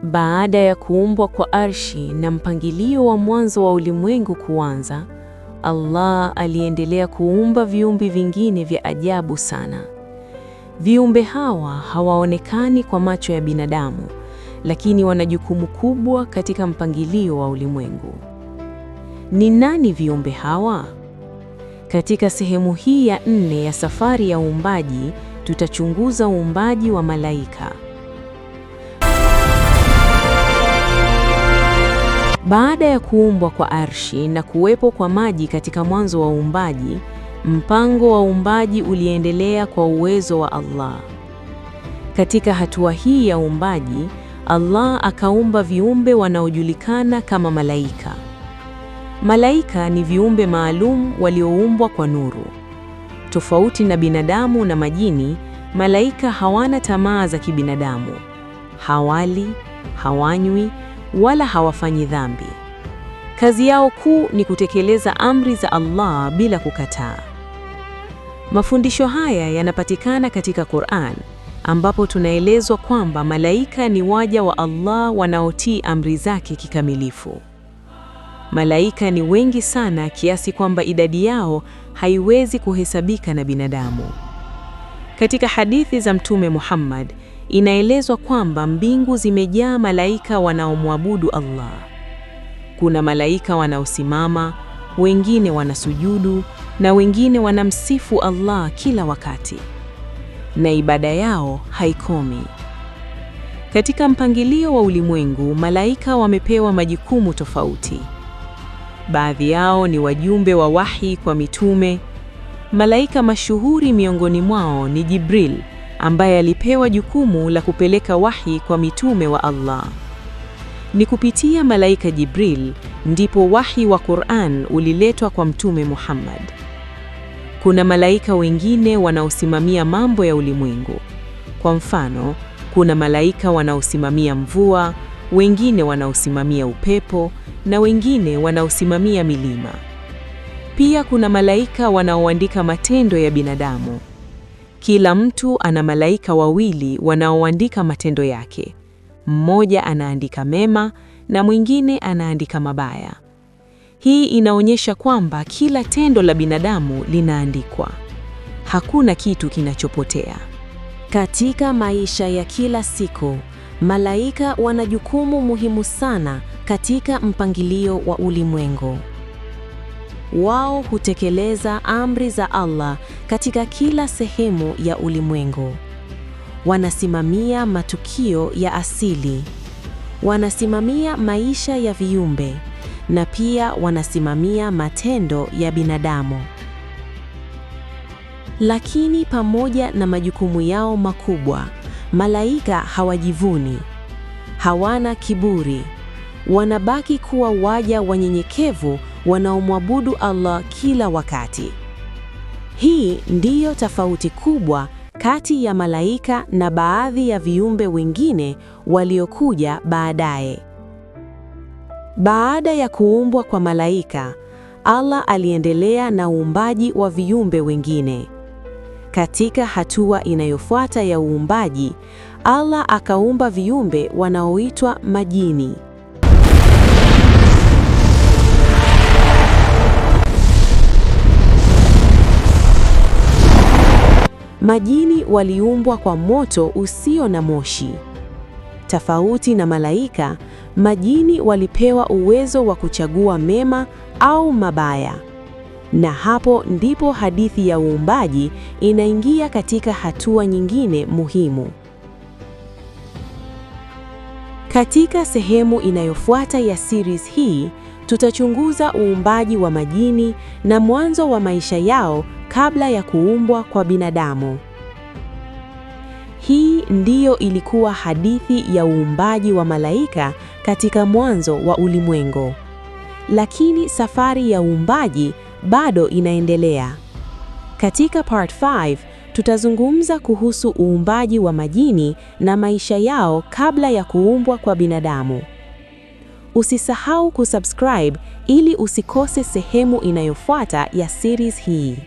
Baada ya kuumbwa kwa arshi na mpangilio wa mwanzo wa ulimwengu kuanza, Allah aliendelea kuumba viumbe vingine vya ajabu sana. Viumbe hawa hawaonekani kwa macho ya binadamu, lakini wana jukumu kubwa katika mpangilio wa ulimwengu. Ni nani viumbe hawa? Katika sehemu hii ya 4 ya safari ya uumbaji, tutachunguza uumbaji wa malaika. Baada ya kuumbwa kwa arshi na kuwepo kwa maji katika mwanzo wa uumbaji, mpango wa uumbaji uliendelea kwa uwezo wa Allah. Katika hatua hii ya uumbaji, Allah akaumba viumbe wanaojulikana kama malaika. Malaika ni viumbe maalum walioumbwa kwa nuru. Tofauti na binadamu na majini, malaika hawana tamaa za kibinadamu. Hawali, hawanywi, wala hawafanyi dhambi. Kazi yao kuu ni kutekeleza amri za Allah bila kukataa. Mafundisho haya yanapatikana katika Qur'an, ambapo tunaelezwa kwamba malaika ni waja wa Allah wanaotii amri zake kikamilifu. Malaika ni wengi sana kiasi kwamba idadi yao haiwezi kuhesabika na binadamu. Katika hadithi za Mtume Muhammad, inaelezwa kwamba mbingu zimejaa malaika wanaomwabudu Allah. Kuna malaika wanaosimama, wengine wanasujudu, na wengine wanamsifu Allah kila wakati. Na ibada yao haikomi. Katika mpangilio wa ulimwengu, malaika wamepewa majukumu tofauti. Baadhi yao ni wajumbe wa wahi kwa mitume. Malaika mashuhuri miongoni mwao ni Jibril, ambaye alipewa jukumu la kupeleka wahi kwa mitume wa Allah. Ni kupitia malaika Jibril ndipo wahi wa Qur'an uliletwa kwa Mtume Muhammad. Kuna malaika wengine wanaosimamia mambo ya ulimwengu. Kwa mfano, kuna malaika wanaosimamia mvua, wengine wanaosimamia upepo, na wengine wanaosimamia milima. Pia kuna malaika wanaoandika matendo ya binadamu. Kila mtu ana malaika wawili wanaoandika matendo yake. Mmoja anaandika mema na mwingine anaandika mabaya. Hii inaonyesha kwamba kila tendo la binadamu linaandikwa. Hakuna kitu kinachopotea. Katika maisha ya kila siku, malaika wana jukumu muhimu sana katika mpangilio wa ulimwengu. Wao hutekeleza amri za Allah katika kila sehemu ya ulimwengu. Wanasimamia matukio ya asili, wanasimamia maisha ya viumbe, na pia wanasimamia matendo ya binadamu. Lakini pamoja na majukumu yao makubwa, malaika hawajivuni, hawana kiburi. Wanabaki kuwa waja wanyenyekevu wanaomwabudu Allah kila wakati. Hii ndiyo tofauti kubwa kati ya malaika na baadhi ya viumbe wengine waliokuja baadaye. Baada ya kuumbwa kwa malaika, Allah aliendelea na uumbaji wa viumbe wengine. Katika hatua inayofuata ya uumbaji, Allah akaumba viumbe wanaoitwa majini. Majini waliumbwa kwa moto usio na moshi. Tofauti na malaika, majini walipewa uwezo wa kuchagua mema au mabaya. Na hapo ndipo hadithi ya uumbaji inaingia katika hatua nyingine muhimu. Katika sehemu inayofuata ya series hii, tutachunguza uumbaji wa majini na mwanzo wa maisha yao kabla ya kuumbwa kwa binadamu. Hii ndiyo ilikuwa hadithi ya uumbaji wa malaika katika mwanzo wa ulimwengu. Lakini safari ya uumbaji bado inaendelea. Katika part 5, tutazungumza kuhusu uumbaji wa majini na maisha yao kabla ya kuumbwa kwa binadamu. Usisahau kusubscribe ili usikose sehemu inayofuata ya series hii.